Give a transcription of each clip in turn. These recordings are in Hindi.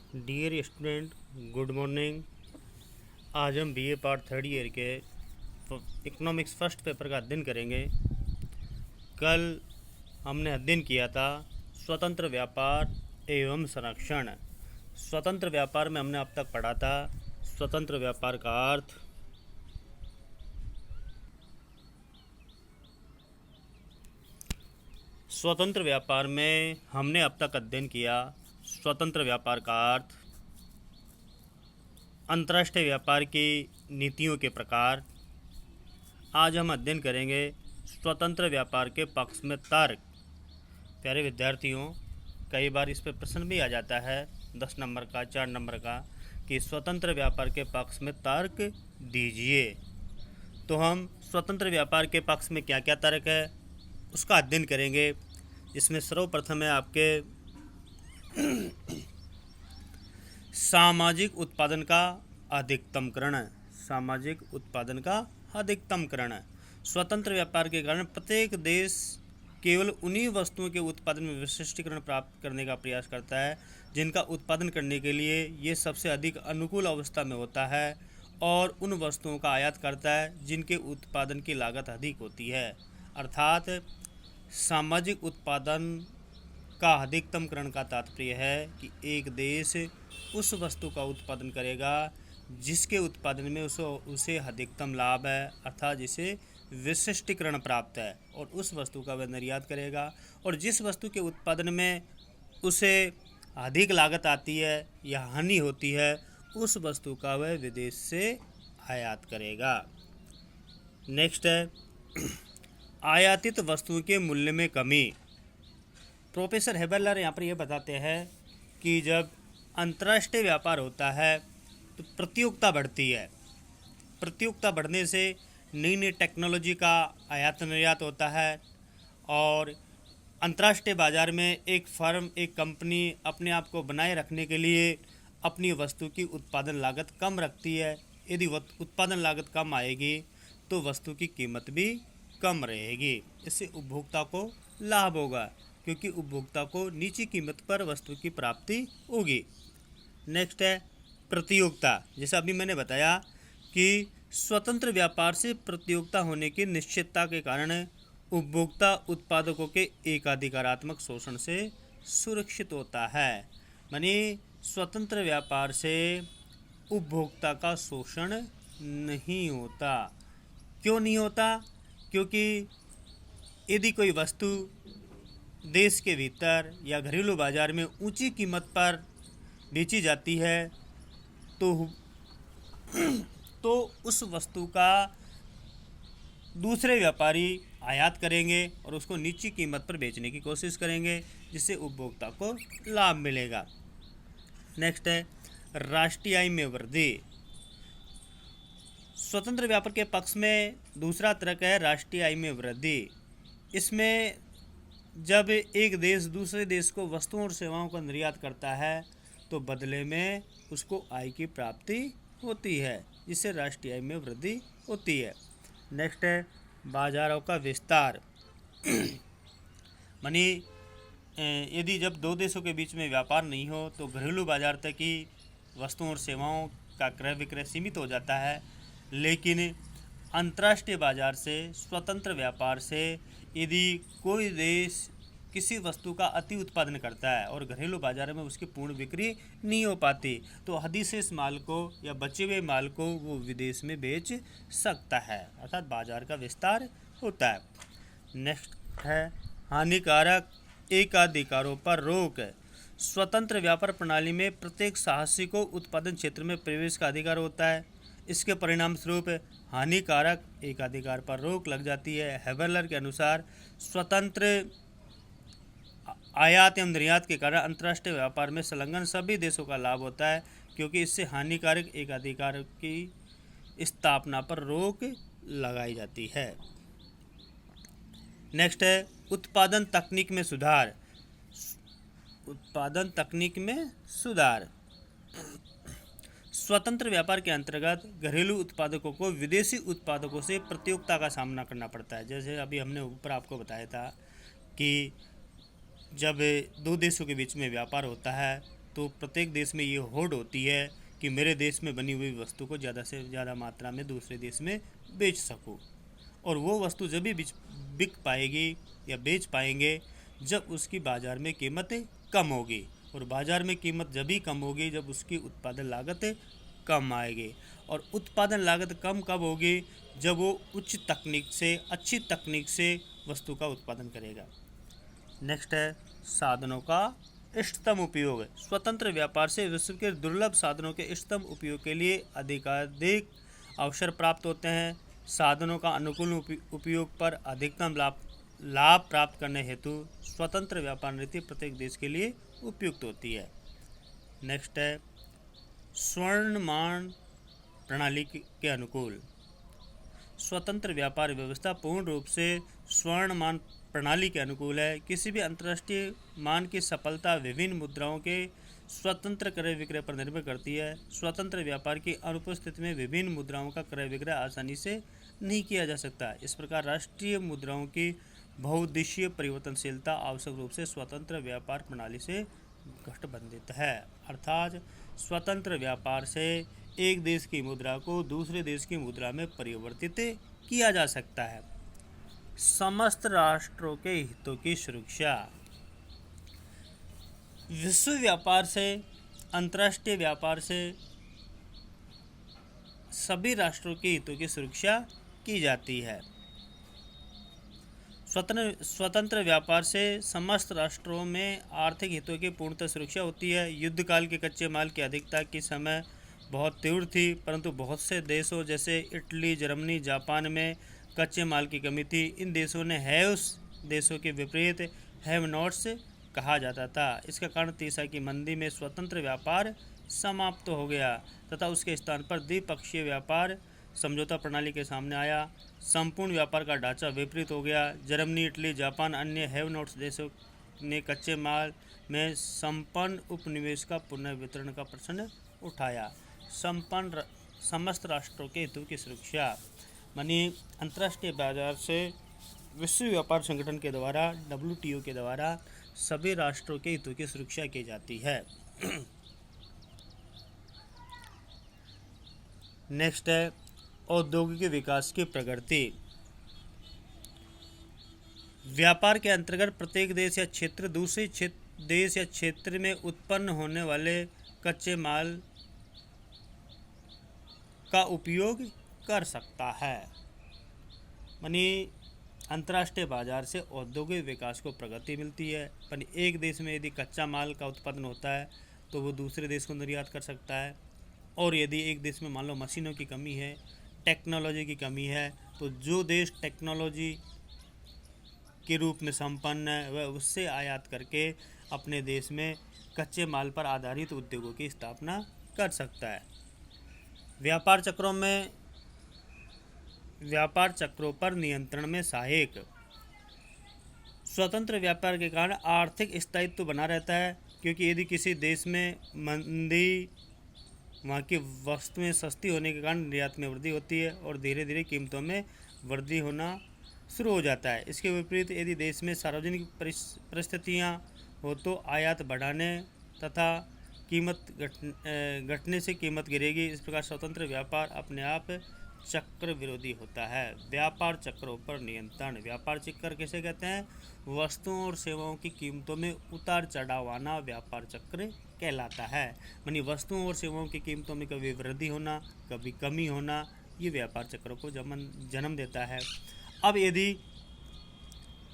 Dear student, good morning. आज हम बीए पार्ट थर्ड ईयर के इकोनॉमिक्स फर्स्ट पेपर का अध्ययन करेंगे। कल हमने अध्ययन किया था स्वतंत्र व्यापार एवं संरक्षण। स्वतंत्र व्यापार में हमने अब तक पढ़ा था स्वतंत्र व्यापार का अर्थ, स्वतंत्र व्यापार में हमने अब तक अध्ययन किया स्वतंत्र व्यापार का अर्थ, अंतर्राष्ट्रीय व्यापार की नीतियों के प्रकार। आज हम अध्ययन करेंगे स्वतंत्र व्यापार के पक्ष में तर्क। प्यारे विद्यार्थियों, कई बार इस पर प्रश्न भी आ जाता है 10 नंबर का, 4 नंबर का, कि स्वतंत्र व्यापार के पक्ष में तर्क दीजिए। तो हम स्वतंत्र व्यापार के पक्ष में क्या क्या तर्क है उसका अध्ययन करेंगे। इसमें सर्वप्रथम है आपके सामाजिक उत्पादन का अधिकतमकरण। सामाजिक उत्पादन का अधिकतमकरण। स्वतंत्र व्यापार के कारण प्रत्येक देश केवल उन्हीं वस्तुओं के उत्पादन में विशिष्टीकरण प्राप्त करने का प्रयास करता है जिनका उत्पादन करने के लिए ये सबसे अधिक अनुकूल अवस्था में होता है, और उन वस्तुओं का आयात करता है जिनके उत्पादन की लागत अधिक होती है। अर्थात सामाजिक उत्पादन का अधिकतमकरण का तात्पर्य है कि एक देश उस वस्तु का उत्पादन करेगा जिसके उत्पादन में उसे अधिकतम लाभ है, अर्थात जिसे विशिष्टीकरण प्राप्त है, और उस वस्तु का वह निर्यात करेगा। और जिस वस्तु के उत्पादन में उसे अधिक लागत आती है या हानि होती है, उस वस्तु का वह विदेश से आयात करेगा। नेक्स्ट है आयातित वस्तुओं के मूल्य में कमी। प्रोफेसर हेबलर यहाँ पर यह बताते हैं कि जब अंतर्राष्ट्रीय व्यापार होता है तो प्रतियोगिता बढ़ती है। प्रतियोगिता बढ़ने से नई नई टेक्नोलॉजी का आयात निर्यात होता है, और अंतर्राष्ट्रीय बाजार में एक फर्म, एक कंपनी अपने आप को बनाए रखने के लिए अपनी वस्तु की उत्पादन लागत कम रखती है। यदि उत्पादन लागत कम आएगी तो वस्तु की कीमत भी कम रहेगी। इससे उपभोक्ता को लाभ होगा क्योंकि उपभोक्ता को नीची कीमत पर वस्तु की प्राप्ति होगी। नेक्स्ट है प्रतियोगिता। जैसा अभी मैंने बताया कि स्वतंत्र व्यापार से प्रतियोगिता होने की निश्चितता के कारण उपभोक्ता उत्पादकों के एकाधिकारात्मक शोषण से सुरक्षित होता है। मानी स्वतंत्र व्यापार से उपभोक्ता का शोषण नहीं होता। क्यों नहीं होता? क्योंकि यदि कोई वस्तु देश के भीतर या घरेलू बाजार में ऊंची कीमत पर बेची जाती है तो उस वस्तु का दूसरे व्यापारी आयात करेंगे और उसको नीची कीमत पर बेचने की कोशिश करेंगे, जिससे उपभोक्ता को लाभ मिलेगा। नेक्स्ट है राष्ट्रीय आय में वृद्धि। स्वतंत्र व्यापार के पक्ष में दूसरा तर्क है राष्ट्रीय आय में वृद्धि। इसमें जब एक देश दूसरे देश को वस्तुओं और सेवाओं का निर्यात करता है तो बदले में उसको आय की प्राप्ति होती है, जिससे राष्ट्रीय आय में वृद्धि होती है। नेक्स्ट है बाजारों का विस्तार। मानी यदि जब दो देशों के बीच में व्यापार नहीं हो तो घरेलू बाजार तक ही वस्तुओं और सेवाओं का क्रय विक्रय सीमित हो जाता है, लेकिन अंतर्राष्ट्रीय बाजार से, स्वतंत्र व्यापार से यदि कोई देश किसी वस्तु का अति उत्पादन करता है और घरेलू बाजार में उसकी पूर्ण बिक्री नहीं हो पाती तो अधिशेष माल को या बचे हुए माल को वो विदेश में बेच सकता है, अर्थात बाजार का विस्तार होता है। नेक्स्ट है हानिकारक एकाधिकारों पर रोक। स्वतंत्र व्यापार प्रणाली में प्रत्येक साहसी को उत्पादन क्षेत्र में प्रवेश का अधिकार होता है। इसके परिणाम स्वरूप हानिकारक एकाधिकार पर रोक लग जाती है। हेबलर के अनुसार स्वतंत्र आयात एवं निर्यात के कारण अंतर्राष्ट्रीय व्यापार में संलग्न सभी देशों का लाभ होता है, क्योंकि इससे हानिकारक एकाधिकार की स्थापना पर रोक लगाई जाती है। नेक्स्ट है उत्पादन तकनीक में सुधार। उत्पादन तकनीक में सुधार। स्वतंत्र व्यापार के अंतर्गत घरेलू उत्पादकों को विदेशी उत्पादकों से प्रतियोगिता का सामना करना पड़ता है। जैसे अभी हमने ऊपर आपको बताया था कि जब दो देशों के बीच में व्यापार होता है तो प्रत्येक देश में ये होड़ होती है कि मेरे देश में बनी हुई वस्तु को ज़्यादा से ज़्यादा मात्रा में दूसरे देश में बेच सकूं, और वो वस्तु जब भी बिक पाएगी या बेच पाएंगे जब उसकी बाज़ार में कीमत कम होगी, और बाज़ार में कीमत जब भी कम होगी जब उसकी उत्पादन लागत कम आएगी। और उत्पादन लागत कम कब होगी? जब वो उच्च तकनीक से, अच्छी तकनीक से वस्तु का उत्पादन करेगा। नेक्स्ट है साधनों का इष्टतम उपयोग। स्वतंत्र व्यापार से विश्व के दुर्लभ साधनों के इष्टतम उपयोग के लिए अधिकाधिक अवसर प्राप्त होते हैं। साधनों का अनुकूल उपयोग पर अधिकतम लाभ प्राप्त करने हेतु स्वतंत्र व्यापार नीति प्रत्येक देश के लिए उपयुक्त होती है। नेक्स्ट है स्वर्णमान प्रणाली के अनुकूल। स्वतंत्र व्यापार व्यवस्था पूर्ण रूप से स्वर्णमान प्रणाली के अनुकूल है। किसी भी अंतर्राष्ट्रीय मान की सफलता विभिन्न मुद्राओं के स्वतंत्र क्रय विक्रय पर निर्भर करती है। स्वतंत्र व्यापार की अनुपस्थिति में विभिन्न मुद्राओं का क्रय विक्रय आसानी से नहीं किया जा सकता। इस प्रकार राष्ट्रीय मुद्राओं की बहुउद्देशीय परिवर्तनशीलता आवश्यक रूप से स्वतंत्र व्यापार प्रणाली से गठबंधित है। अर्थात स्वतंत्र व्यापार से एक देश की मुद्रा को दूसरे देश की मुद्रा में परिवर्तित किया जा सकता है। समस्त राष्ट्रों के हितों की सुरक्षा। विश्व व्यापार से, अंतर्राष्ट्रीय व्यापार से सभी राष्ट्रों के हितों की सुरक्षा की जाती है। स्वतंत्र व्यापार से समस्त राष्ट्रों में आर्थिक हितों की पूर्णतः सुरक्षा होती है। युद्ध काल के कच्चे माल की अधिकता की समय बहुत तीव्र थी, परंतु बहुत से देशों जैसे इटली, जर्मनी, जापान में कच्चे माल की कमी थी। इन देशों ने हैव्स देशों के विपरीत हैव नॉट्स कहा जाता था। इसका कारण तीसरा की मंदी में स्वतंत्र व्यापार समाप्त हो गया तथा उसके स्थान पर द्विपक्षीय व्यापार समझौता प्रणाली के सामने आया। संपूर्ण व्यापार का ढांचा विपरीत हो गया। जर्मनी, इटली, जापान, अन्य हैव नॉट्स देशों ने कच्चे माल में संपन्न उपनिवेश का पुनर्वितरण का प्रश्न उठाया। समस्त राष्ट्रों के हितों की सुरक्षा मानी अंतर्राष्ट्रीय बाजार से विश्व व्यापार संगठन के द्वारा, WTO के द्वारा सभी राष्ट्रों के हितों की सुरक्षा की जाती है। नेक्स्ट है औद्योगिक विकास की प्रगति। व्यापार के अंतर्गत प्रत्येक देश या क्षेत्र दूसरे देश या क्षेत्र में उत्पन्न होने वाले कच्चे माल का उपयोग कर सकता है। मानी अंतर्राष्ट्रीय बाजार से औद्योगिक विकास को प्रगति मिलती है। पर एक देश में यदि कच्चा माल का उत्पादन होता है तो वो दूसरे देश को निर्यात कर सकता है, और यदि एक देश में मान लो मशीनों की कमी है, टेक्नोलॉजी की कमी है, तो जो देश टेक्नोलॉजी के रूप में संपन्न है वह उससे आयात करके अपने देश में कच्चे माल पर आधारित उद्योगों की स्थापना कर सकता है। व्यापार चक्रों पर नियंत्रण में सहायक। स्वतंत्र व्यापार के कारण आर्थिक स्थायित्व बना रहता है, क्योंकि यदि किसी देश में मंदी, वहाँ की वस्तुएं सस्ती होने के कारण निर्यात में वृद्धि होती है और धीरे धीरे कीमतों में वृद्धि होना शुरू हो जाता है। इसके विपरीत यदि देश में सार्वजनिक परिस्थितियाँ हो तो आयात बढ़ाने तथा कीमत घटने से कीमत गिरेगी। इस प्रकार स्वतंत्र व्यापार अपने आप चक्र विरोधी होता है। व्यापार चक्रों पर नियंत्रण। व्यापार चक्र किसे कहते हैं? वस्तुओं और सेवाओं की कीमतों में उतार चढ़ाव आना व्यापार चक्र कहलाता है। यानी वस्तुओं और सेवाओं की कीमतों में कभी वृद्धि होना, कभी कमी होना, ये व्यापार चक्रों को जन्म देता है। अब यदि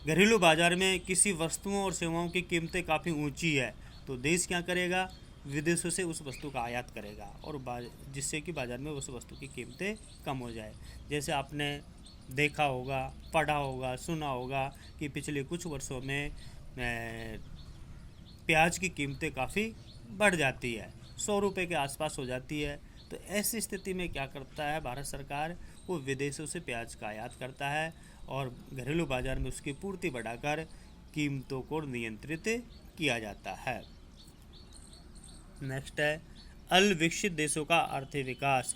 घरेलू बाजार में किसी वस्तुओं और सेवाओं की कीमतें काफ़ी ऊंची है तो देश क्या करेगा? विदेशों से उस वस्तु का आयात करेगा, और जिससे कि बाज़ार में उस वस्तु की कीमतें कम हो जाए। जैसे आपने देखा होगा, पढ़ा होगा, सुना होगा कि पिछले कुछ वर्षों में प्याज की कीमतें काफ़ी बढ़ जाती है, 100 रुपये के आसपास हो जाती है। तो ऐसी स्थिति में क्या करता है भारत सरकार? वो विदेशों से प्याज का आयात करता है और घरेलू बाज़ार में उसकी पूर्ति बढ़ाकर कीमतों को नियंत्रित किया जाता है। नेक्स्ट है अल्पविकसित देशों का आर्थिक विकास।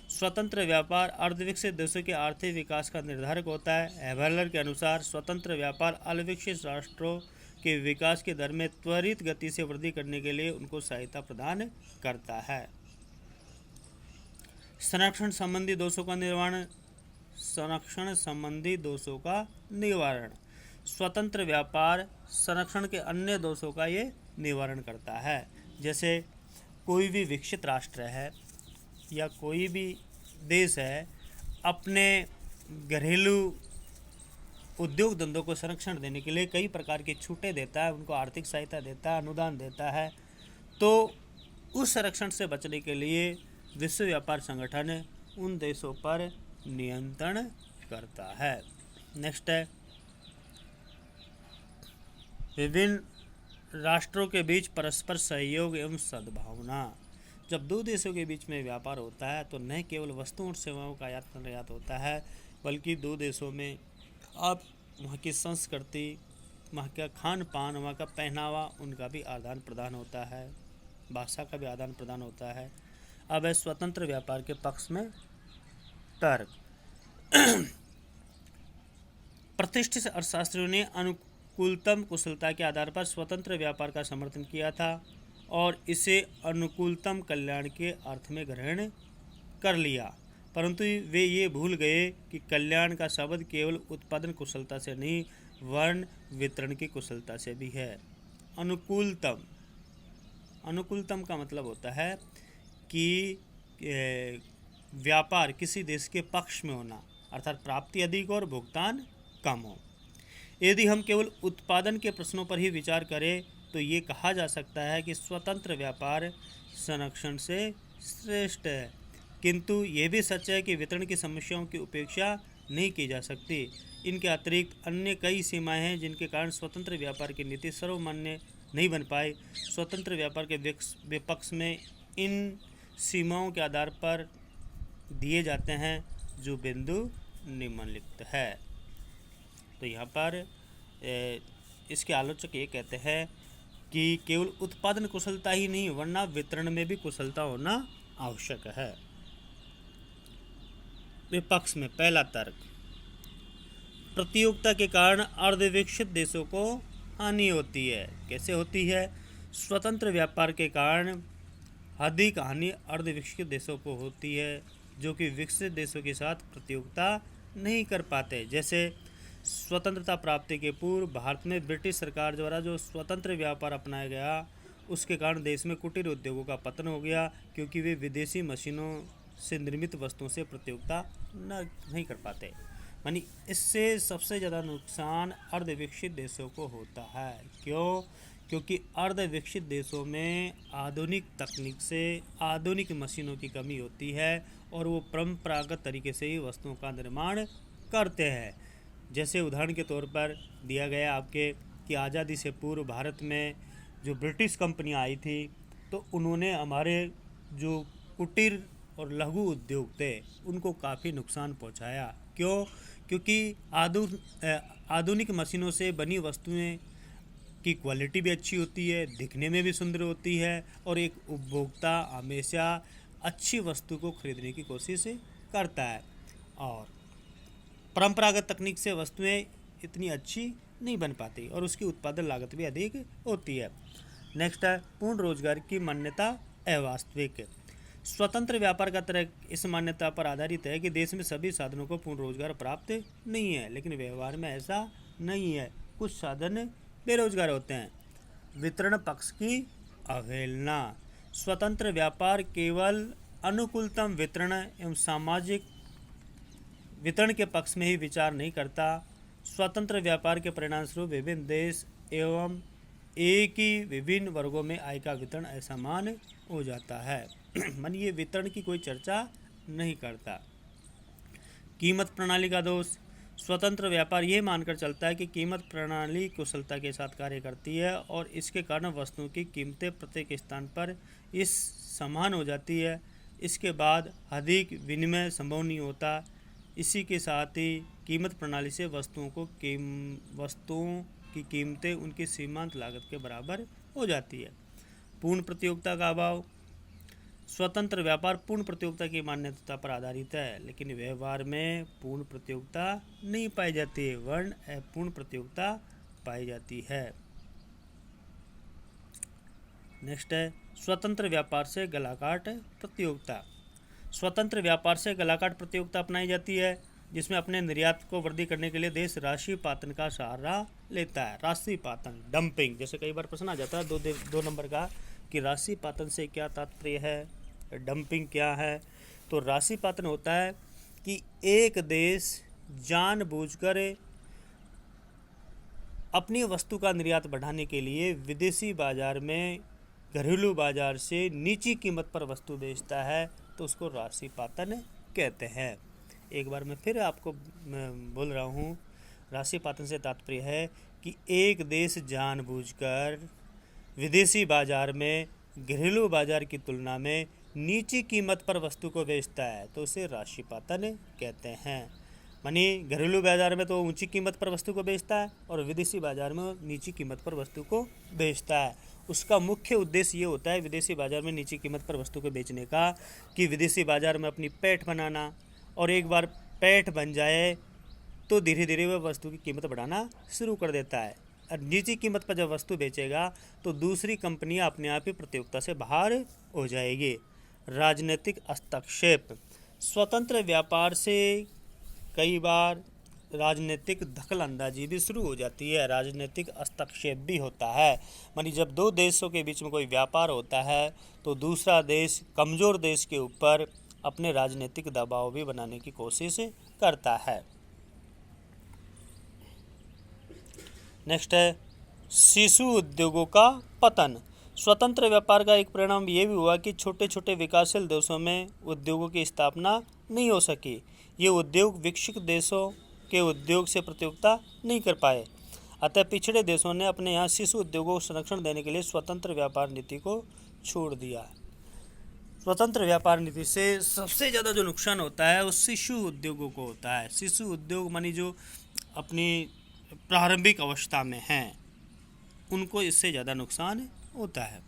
स्वतंत्र व्यापार अर्धविकसित देशों के आर्थिक विकास का निर्धारक होता है। हैबलर के अनुसार स्वतंत्र व्यापार अल्पविकसित राष्ट्रों के विकास के दर में त्वरित गति से वृद्धि करने के लिए उनको सहायता प्रदान करता है। संरक्षण संबंधी दोषों का निवारण। संरक्षण संबंधी दोषों का निवारण। स्वतंत्र व्यापार संरक्षण के अन्य दोषों का ये निवारण करता है। जैसे कोई भी विकसित राष्ट्र है या कोई भी देश है, अपने घरेलू उद्योग धंधों को संरक्षण देने के लिए कई प्रकार की छूटें देता है, उनको आर्थिक सहायता देता है, अनुदान देता है। तो उस संरक्षण से बचने के लिए विश्व व्यापार संगठन उन देशों पर नियंत्रण करता है। नेक्स्ट है विभिन्न राष्ट्रों के बीच परस्पर सहयोग एवं सद्भावना। जब दो देशों के बीच में व्यापार होता है तो न केवल वस्तुओं और सेवाओं का आयात निर्यात होता है, बल्कि दो देशों में आप वहाँ की संस्कृति, वहाँ का खान पान, वहाँ का पहनावा, उनका भी आदान प्रदान होता है, भाषा का भी आदान प्रदान होता है। अब है स्वतंत्र व्यापार के पक्ष में तर्क। प्रतिष्ठित अर्थशास्त्रियों ने अनुकूलतम कुशलता के आधार पर स्वतंत्र व्यापार का समर्थन किया था और इसे अनुकूलतम कल्याण के अर्थ में ग्रहण कर लिया, परंतु वे ये भूल गए कि कल्याण का शब्द केवल उत्पादन कुशलता से नहीं, वर्ण वितरण की कुशलता से भी है। अनुकूलतम, अनुकूलतम का मतलब होता है कि व्यापार किसी देश के पक्ष में होना, अर्थात प्राप्ति अधिक और भुगतान कम हो। यदि हम केवल उत्पादन के प्रश्नों पर ही विचार करें तो ये कहा जा सकता है कि स्वतंत्र व्यापार संरक्षण से श्रेष्ठ है, किंतु ये भी सच है कि वितरण की समस्याओं की उपेक्षा नहीं की जा सकती। इनके अतिरिक्त अन्य कई सीमाएं हैं जिनके कारण स्वतंत्र व्यापार की नीति सर्वमान्य नहीं बन पाई। स्वतंत्र व्यापार के विपक्ष में इन सीमाओं के आधार पर दिए जाते हैं जो बिंदु निम्नलिखित है। तो यहाँ पर इसके आलोचक ये कहते हैं कि केवल उत्पादन कुशलता ही नहीं, वरना वितरण में भी कुशलता होना आवश्यक है। विपक्ष में पहला तर्क, प्रतियोगिता के कारण अर्धविकसित देशों को हानि होती है। कैसे होती है? स्वतंत्र व्यापार के कारण अधिक हानि अर्धविकसित देशों को होती है जो कि विकसित देशों के साथ प्रतियोगिता नहीं कर पाते। जैसे स्वतंत्रता प्राप्ति के पूर्व भारत में ब्रिटिश सरकार द्वारा जो स्वतंत्र व्यापार अपनाया गया, उसके कारण देश में कुटीर उद्योगों का पतन हो गया, क्योंकि वे विदेशी मशीनों से निर्मित वस्तुओं से प्रतियोगिता नहीं कर पाते। यानी इससे सबसे ज़्यादा नुकसान अर्धविकसित देशों को होता है। क्यों? क्योंकि अर्धविकसित देशों में आधुनिक तकनीक से आधुनिक मशीनों की कमी होती है और वो परंपरागत तरीके से ही वस्तुओं का निर्माण करते हैं। जैसे उदाहरण के तौर पर दिया गया आपके कि आज़ादी से पूर्व भारत में जो ब्रिटिश कंपनियां आई थी तो उन्होंने हमारे जो कुटीर और लघु उद्योग थे उनको काफ़ी नुकसान पहुंचाया। क्यों? क्योंकि आधुनिक मशीनों से बनी वस्तुएं की क्वालिटी भी अच्छी होती है, दिखने में भी सुंदर होती है और एक उपभोक्ता हमेशा अच्छी वस्तु को खरीदने की कोशिश करता है। और परंपरागत तकनीक से वस्तुएं इतनी अच्छी नहीं बन पाती और उसकी उत्पादन लागत भी अधिक होती है। नेक्स्ट है पूर्ण रोजगार की मान्यता अवास्तविक। स्वतंत्र व्यापार का तर्क इस मान्यता पर आधारित है कि देश में सभी साधनों को पूर्ण रोजगार प्राप्त नहीं है, लेकिन व्यवहार में ऐसा नहीं है। कुछ साधन बेरोजगार होते हैं। वितरण पक्ष की अवहेलना। स्वतंत्र व्यापार केवल अनुकूलतम वितरण एवं सामाजिक वितरण के पक्ष में ही विचार नहीं करता। स्वतंत्र व्यापार के परिणामस्वरूप विभिन्न देश एवं एक ही विभिन्न वर्गों में आय का वितरण असमान हो जाता है। मन ये वितरण की कोई चर्चा नहीं करता। कीमत प्रणाली का दोष। स्वतंत्र व्यापार ये मानकर चलता है कि कीमत प्रणाली कुशलता के साथ कार्य करती है और इसके कारण वस्तुओं की कीमतें प्रत्येक स्थान पर इस समान हो जाती है। इसके बाद अधिक विनिमय संभव नहीं होता। इसी के साथ ही कीमत प्रणाली से वस्तुओं की कीमतें उनकी सीमांत लागत के बराबर हो जाती है। पूर्ण प्रतियोगिता का अभाव। स्वतंत्र व्यापार पूर्ण प्रतियोगिता की मान्यता पर आधारित है, लेकिन व्यवहार में पूर्ण प्रतियोगिता नहीं पाई जाती है, वर्ण अपूर्ण प्रतियोगिता पाई जाती है। नेक्स्ट है स्वतंत्र व्यापार से गलाकाट प्रतियोगिता। स्वतंत्र व्यापार से गलाकाट प्रतियोगिता अपनाई जाती है जिसमें अपने निर्यात को वृद्धि करने के लिए देश राशि पातन का सहारा लेता है। राशि पातन, डंपिंग, जैसे कई बार प्रश्न आ जाता है दो नंबर का कि राशि पातन से क्या तात्पर्य है, डंपिंग क्या है। तो राशि पातन होता है कि एक देश जानबूझकर अपनी वस्तु का निर्यात बढ़ाने के लिए विदेशी बाजार में घरेलू बाजार से नीची कीमत पर वस्तु बेचता है, तो उसको राशि पातन कहते हैं। एक बार मैं फिर आपको बोल रहा हूँ, राशि पातन से तात्पर्य है कि एक देश जानबूझकर विदेशी बाजार में घरेलू बाजार की तुलना में नीची कीमत पर वस्तु को बेचता है, तो उसे राशि पातन कहते हैं। मानी घरेलू बाजार में तो ऊंची कीमत पर वस्तु को बेचता है और विदेशी बाजार में नीची कीमत पर वस्तु को बेचता है। उसका मुख्य उद्देश्य ये होता है विदेशी बाजार में नीची कीमत पर वस्तु को बेचने का कि विदेशी बाजार में अपनी पैठ बनाना, और एक बार पैठ बन जाए तो धीरे धीरे वह वस्तु की कीमत बढ़ाना शुरू कर देता है। और नीची कीमत पर जब वस्तु बेचेगा तो दूसरी कंपनियां अपने आप ही प्रतियोगिता से बाहर हो जाएगी। राजनीतिक हस्तक्षेप। स्वतंत्र व्यापार से कई बार राजनीतिक दखल अंदाजी भी शुरू हो जाती है, राजनीतिक हस्तक्षेप भी होता है। मानी जब दो देशों के बीच में कोई व्यापार होता है तो दूसरा देश कमज़ोर देश के ऊपर अपने राजनीतिक दबाव भी बनाने की कोशिश करता है। नेक्स्ट है शिशु उद्योगों का पतन। स्वतंत्र व्यापार का एक परिणाम ये भी हुआ कि छोटे छोटे विकासशील देशों में उद्योगों की स्थापना नहीं हो सकी। ये उद्योग विकसित देशों के उद्योग से प्रतियोगिता नहीं कर पाए। अतः पिछड़े देशों ने अपने यहाँ शिशु उद्योगों को संरक्षण देने के लिए स्वतंत्र व्यापार नीति को छोड़ दिया। स्वतंत्र व्यापार नीति से सबसे ज़्यादा जो नुकसान होता है वो शिशु उद्योगों को होता है। शिशु उद्योग मानी जो अपनी प्रारंभिक अवस्था में हैं, उनको इससे ज़्यादा नुकसान होता है।